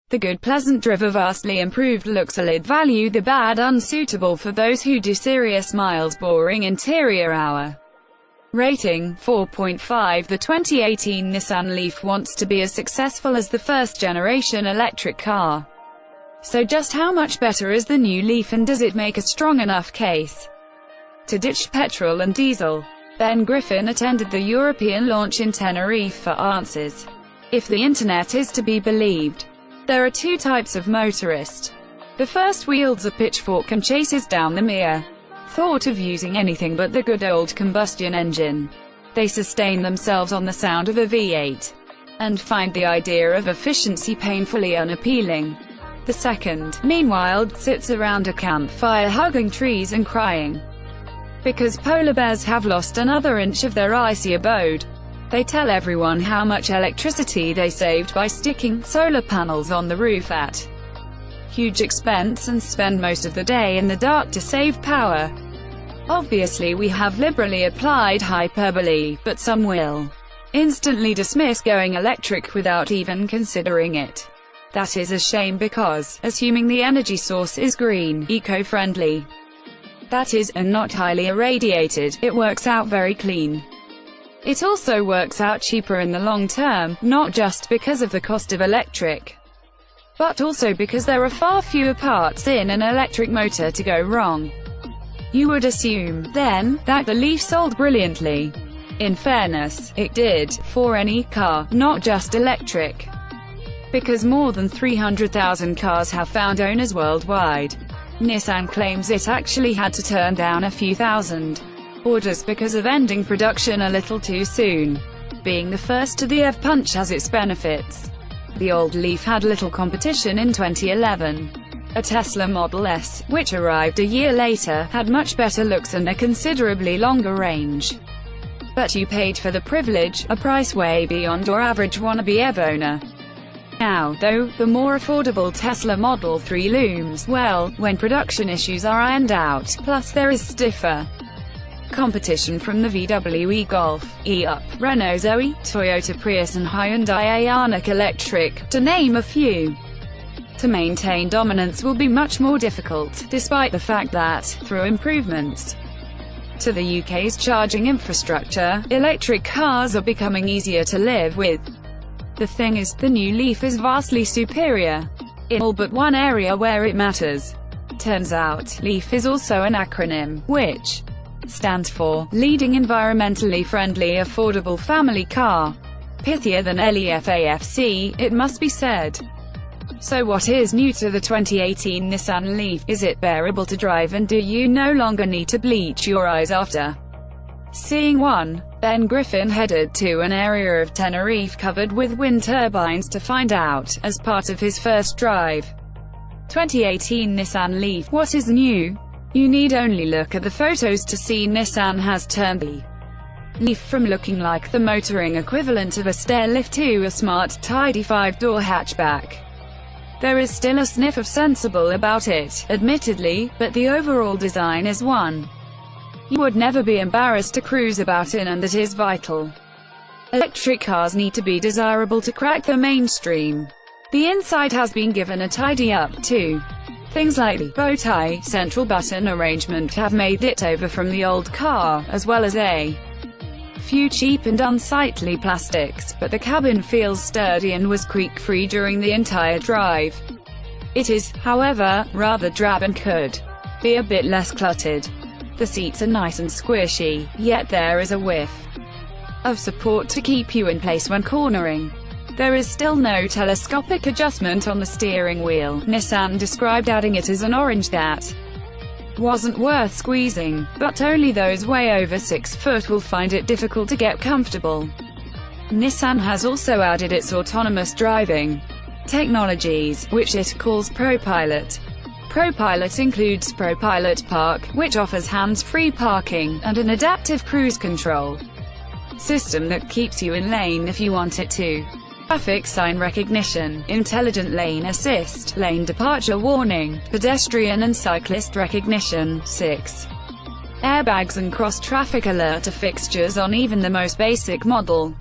The good pleasant driveVastly improved looksSolid value, the bad unsuitable for those who do serious miles, boring interior hour. Rating 4.5. The 2018 Nissan Leaf wants to be as successful as the first-generation electric car. So just how much better is the new Leaf, and does it make a strong enough case to ditch petrol and diesel? Ben Griffin attended the European launch in Tenerife for answers. If the internet is to be believed, there are two types of motorist. The first wields a pitchfork and chases down the mere thought of using anything but the good old combustion engine. They sustain themselves on the sound of a V8, and find the idea of efficiency painfully unappealing. The second, meanwhile, sits around a campfire hugging trees and crying because polar bears have lost another inch of their icy abode. They tell everyone how much electricity they saved by sticking solar panels on the roof at huge expense, and spend most of the day in the dark to save power. Obviously we have liberally applied hyperbole, but some will instantly dismiss going electric without even considering it. That is a shame, because, assuming the energy source is green, eco-friendly, that is, and not highly irradiated, it works out very clean. It also works out cheaper in the long term, not just because of the cost of electric, but also because there are far fewer parts in an electric motor to go wrong. You would assume, then, that the Leaf sold brilliantly. In fairness, it did, for any car, not just electric, because more than 300,000 cars have found owners worldwide. Nissan claims it actually had to turn down a few thousand orders because of ending production a little too soon. Being the first to the EV punch has its benefits. The old Leaf had little competition in 2011. A Tesla Model S, which arrived a year later, had much better looks and a considerably longer range. But you paid for the privilege, a price way beyond your average wannabe EV owner. Now, though, the more affordable Tesla Model 3 looms, well, when production issues are ironed out, plus there is stiffer competition from the VW e-Golf, e-Up, Renault Zoe, Toyota Prius and Hyundai Ioniq Electric, to name a few. To maintain dominance will be much more difficult, despite the fact that, through improvements to the UK's charging infrastructure, electric cars are becoming easier to live with. The thing is, the new Leaf is vastly superior in all but one area where it matters. Turns out, Leaf is also an acronym, which stands for Leading Environmentally Friendly Affordable Family Car. Pithier than LEFAFC, it must be said. So what is new to the 2018 Nissan Leaf? Is it bearable to drive, and do you no longer need to bleach your eyes after seeing one? Ben Griffin headed to an area of Tenerife covered with wind turbines to find out, as part of his first drive. 2018 Nissan Leaf. What is new? You need only look at the photos to see Nissan has turned the Leaf from looking like the motoring equivalent of a stair lift to a smart, tidy 5-door hatchback. There is still a sniff of sensible about it, admittedly, but the overall design is one you would never be embarrassed to cruise about in, and that is vital. Electric cars need to be desirable to crack the mainstream. The inside has been given a tidy up too. Things like the bow tie, central button arrangement have made it over from the old car, as well as a few cheap and unsightly plastics, but the cabin feels sturdy and was creak-free during the entire drive. It is, however, rather drab and could be a bit less cluttered. The seats are nice and squishy, yet there is a whiff of support to keep you in place when cornering. There is still no telescopic adjustment on the steering wheel. Nissan described adding it as an orange that wasn't worth squeezing, but only those way over 6 foot will find it difficult to get comfortable. Nissan has also added its autonomous driving technologies, which it calls ProPilot. ProPilot includes ProPilot Park, which offers hands-free parking, and an adaptive cruise control system that keeps you in lane if you want it to. Traffic sign recognition, intelligent lane assist, lane departure warning, pedestrian and cyclist recognition. 6. Airbags and cross-traffic alert are fixtures on even the most basic model.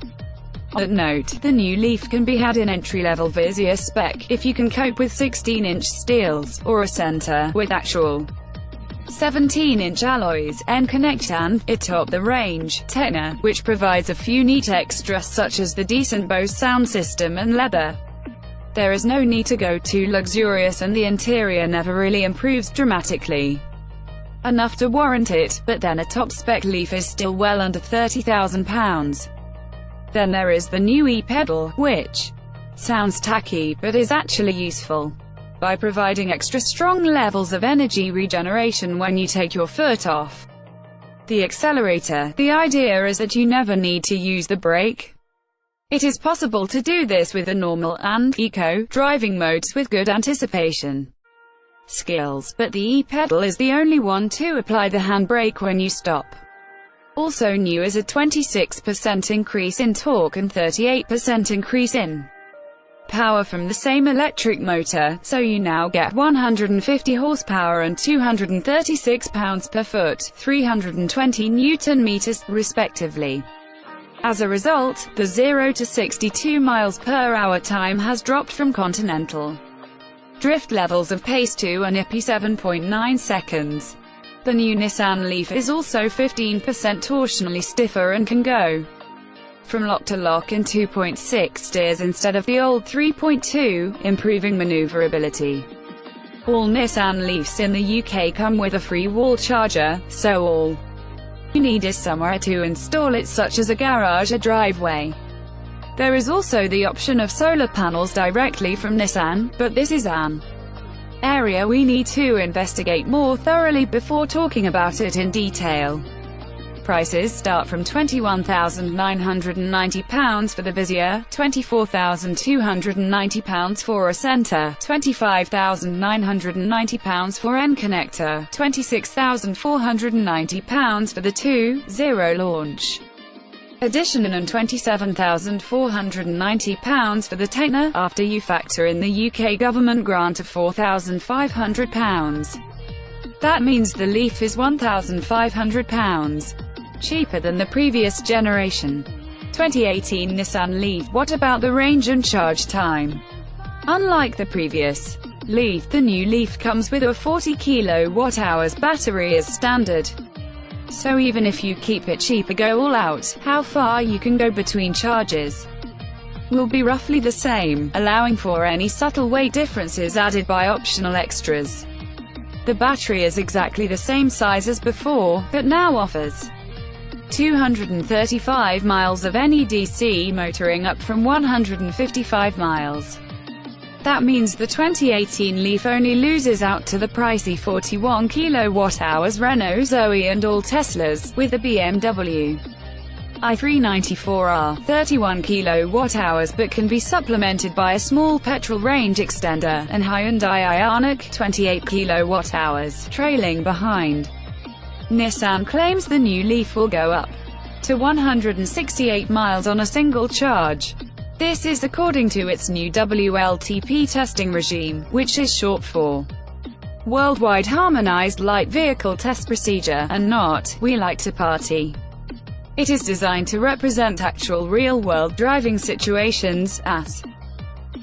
Note, the new Leaf can be had in entry-level Vizier spec, if you can cope with 16-inch steels, or a center, with actual 17-inch alloys, N-Connect and, atop the range, Techno, which provides a few neat extras such as the decent Bose sound system and leather. There is no need to go too luxurious and the interior never really improves dramatically enough to warrant it, but then a top-spec Leaf is still well under £30,000. Then there is the new e-pedal, which sounds tacky, but is actually useful by providing extra strong levels of energy regeneration when you take your foot off the accelerator. The idea is that you never need to use the brake. It is possible to do this with the normal and eco driving modes with good anticipation skills, but the e-pedal is the only one to apply the handbrake when you stop. Also new is a 26% increase in torque and 38% increase in power from the same electric motor, so you now get 150 horsepower and 236 pounds per foot, 320 Newton-meters, respectively. As a result, the 0 to 62 miles per hour time has dropped from continental drift levels of pace to a nippy 7.9 seconds. The new Nissan Leaf is also 15% torsionally stiffer and can go from lock to lock in 2.6 steers instead of the old 3.2, improving maneuverability. All Nissan Leafs in the UK come with a free wall charger, so all you need is somewhere to install it, such as a garage or driveway. There is also the option of solar panels directly from Nissan, but this is an area we need to investigate more thoroughly before talking about it in detail. Prices start from £21,990 for the Vizier, £24,290 for a Centre, £25,990 for N-Connector, £26,490 for the 2.0 launch edition and £27,490 for the Techno, after you factor in the UK government grant of £4,500. That means the Leaf is £1,500 cheaper than the previous generation. 2018 Nissan Leaf. What about the range and charge time? Unlike the previous Leaf, the new Leaf comes with a 40 kWh battery as standard. So even if you keep it cheap or go all out, how far you can go between charges will be roughly the same, allowing for any subtle weight differences added by optional extras. The battery is exactly the same size as before, but now offers 235 miles of NEDC motoring, up from 155 miles. That means the 2018 Leaf only loses out to the pricey 41 kWh Renault Zoe and all Teslas, with the BMW i394R 31 kWh, but can be supplemented by a small petrol range extender, and Hyundai Ioniq 28 kWh, trailing behind. Nissan claims the new Leaf will go up to 168 miles on a single charge. This is according to its new WLTP testing regime, which is short for Worldwide Harmonized Light Vehicle Test Procedure, and not "we like to party." It is designed to represent actual real-world driving situations, as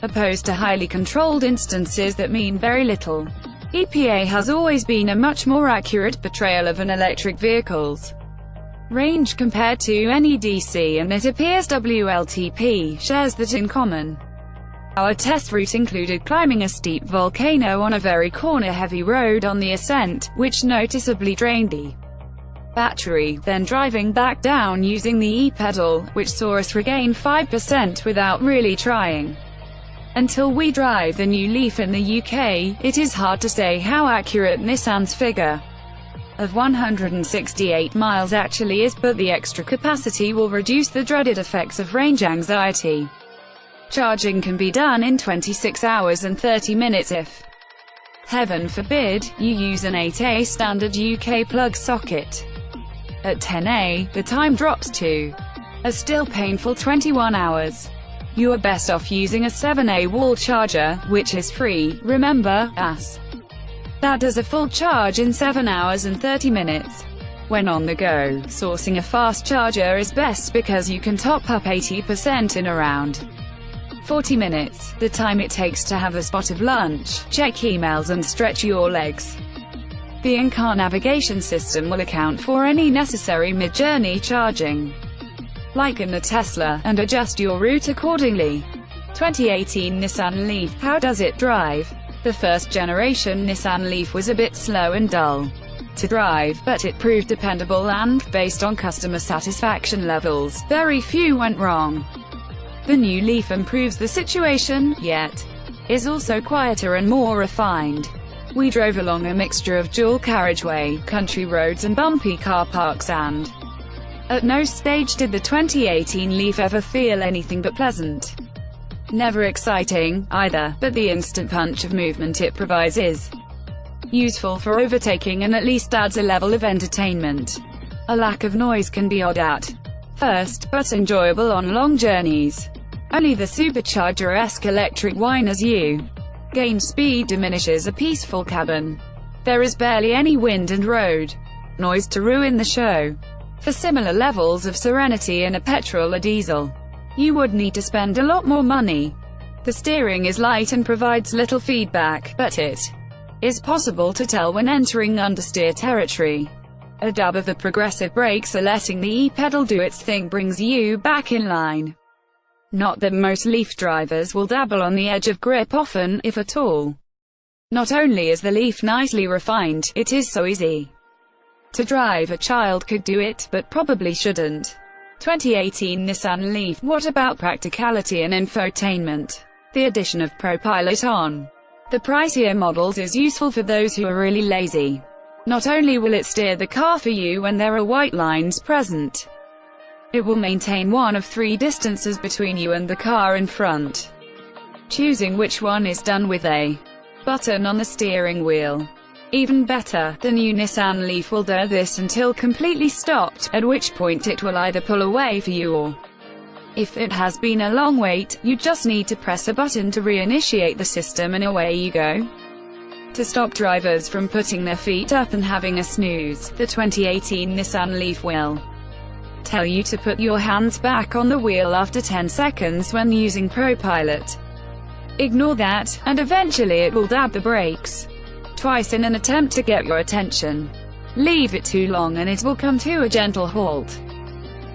opposed to highly controlled instances that mean very little. EPA has always been a much more accurate portrayal of an electric vehicle's range compared to NEDC, and it appears WLTP shares that in common. Our test route included climbing a steep volcano on a very corner-heavy road on the ascent, which noticeably drained the battery, then driving back down using the e-pedal, which saw us regain 5% without really trying. Until we drive the new Leaf in the UK, it is hard to say how accurate Nissan's figure of 168 miles actually is, but the extra capacity will reduce the dreaded effects of range anxiety. Charging can be done in 26 hours and 30 minutes if, heaven forbid, you use an 8A standard UK plug socket. At 10A, the time drops to a still painful 21 hours. You are best off using a 7A wall charger, which is free, remember, as that does a full charge in 7 hours and 30 minutes. When on the go, sourcing a fast charger is best because you can top up 80% in around 40 minutes, the time it takes to have a spot of lunch, check emails and stretch your legs. The in-car navigation system will account for any necessary mid-journey charging, like in the Tesla, and adjust your route accordingly. 2018 Nissan Leaf. How does it drive? The first generation Nissan Leaf was a bit slow and dull to drive, but it proved dependable and, based on customer satisfaction levels, very few went wrong. The new Leaf improves the situation, yet is also quieter and more refined. We drove along a mixture of dual carriageway, country roads and bumpy car parks, and at no stage did the 2018 Leaf ever feel anything but pleasant. Never exciting, either, but the instant punch of movement it provides is useful for overtaking and at least adds a level of entertainment. A lack of noise can be odd at first, but enjoyable on long journeys. Only the supercharger-esque electric whine as you gain speed diminishes a peaceful cabin. There is barely any wind and road noise to ruin the show. For similar levels of serenity in a petrol or diesel, you would need to spend a lot more money. The steering is light and provides little feedback, but it is possible to tell when entering understeer territory. A dab of the progressive brakes or letting the e-pedal do its thing brings you back in line. Not that most Leaf drivers will dabble on the edge of grip often, if at all. Not only is the Leaf nicely refined, it is so easy to drive a child could do it, but probably shouldn't. 2018 Nissan Leaf. What about practicality and infotainment? The addition of ProPilot on the pricier models is useful for those who are really lazy. Not only will it steer the car for you when there are white lines present, it will maintain one of 3 distances between you and the car in front. Choosing which one is done with a button on the steering wheel. Even better, the new Nissan Leaf will do this until completely stopped, at which point it will either pull away for you or, if it has been a long wait, you just need to press a button to reinitiate the system and away you go. To stop drivers from putting their feet up and having a snooze, the 2018 Nissan Leaf will tell you to put your hands back on the wheel after 10 seconds when using ProPilot. Ignore that, and eventually it will dab the brakes twice in an attempt to get your attention. Leave it too long and it will come to a gentle halt.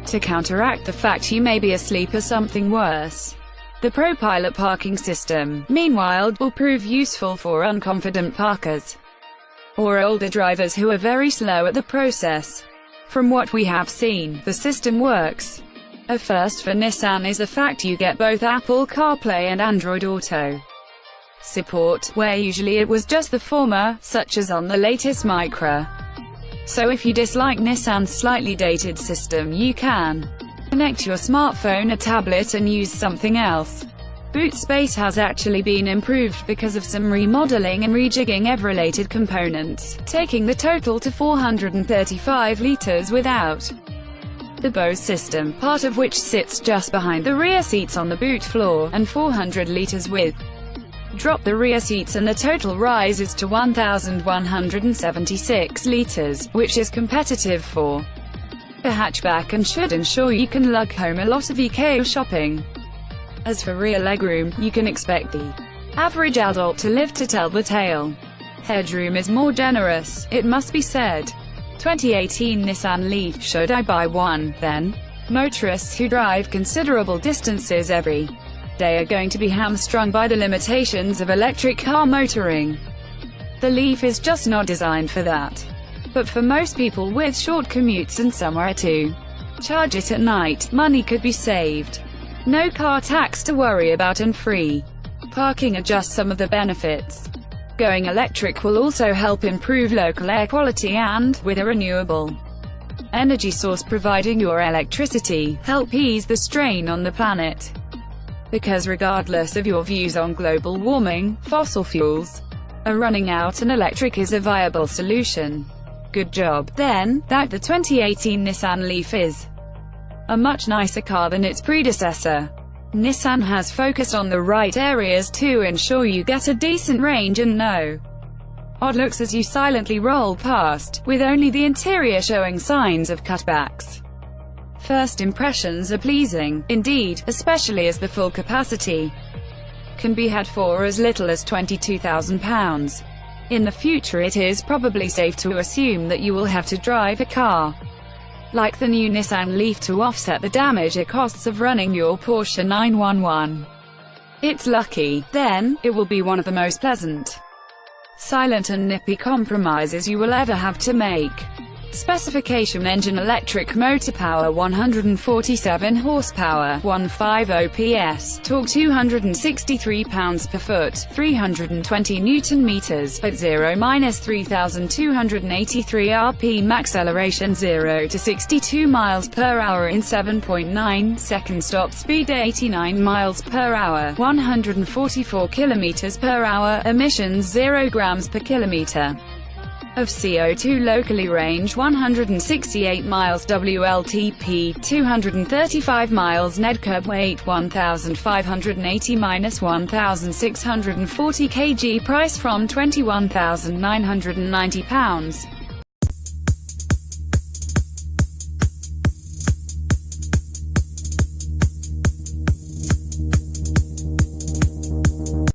To counteract the fact you may be asleep or something worse, the ProPilot parking system, meanwhile, will prove useful for unconfident parkers or older drivers who are very slow at the process. From what we have seen, the system works. A first for Nissan is the fact you get both Apple CarPlay and Android Auto support, where usually it was just the former, such as on the latest Micra. So if you dislike Nissan's slightly dated system, you can connect your smartphone or tablet and use something else. Boot space has actually been improved because of some remodeling and rejigging of related components, taking the total to 435 liters without the Bose system, part of which sits just behind the rear seats on the boot floor, and 400 liters with. Drop the rear seats and the total rises to 1,176 liters, which is competitive for a hatchback and should ensure you can lug home a lot of eco shopping. As for rear legroom, you can expect the average adult to live to tell the tale. Headroom is more generous, it must be said. 2018 Nissan Leaf. Should I buy one, then? Motorists who drive considerable distances every day are going to be hamstrung by the limitations of electric car motoring. The Leaf is just not designed for that. But for most people with short commutes and somewhere to charge it at night, money could be saved. No car tax to worry about and free parking are just some of the benefits. Going electric will also help improve local air quality and, with a renewable energy source providing your electricity, help ease the strain on the planet. Because regardless of your views on global warming, fossil fuels are running out and electric is a viable solution. Good job, then, that the 2018 Nissan Leaf is a much nicer car than its predecessor. Nissan has focused on the right areas to ensure you get a decent range and no odd looks as you silently roll past, with only the interior showing signs of cutbacks. First impressions are pleasing, indeed, especially as the full capacity can be had for as little as £22,000. In the future it is probably safe to assume that you will have to drive a car like the new Nissan Leaf to offset the damage it costs of running your Porsche 911. It's lucky, then, it will be one of the most pleasant, silent and nippy compromises you will ever have to make. Specification: engine electric motor, power 147 horsepower, 150 PS, torque 263 pounds-per-foot, 320 Nm, at 0–3,283 rpm, acceleration 0 to 62 miles per hour in 7.9 seconds, top speed 89 miles per hour, 144 kilometers per hour, emissions 0 grams per kilometer of CO2, locally, range 168 miles, WLTP 235 miles, Nedcurb, weight 1,580–1,640 kg, price from £21,990.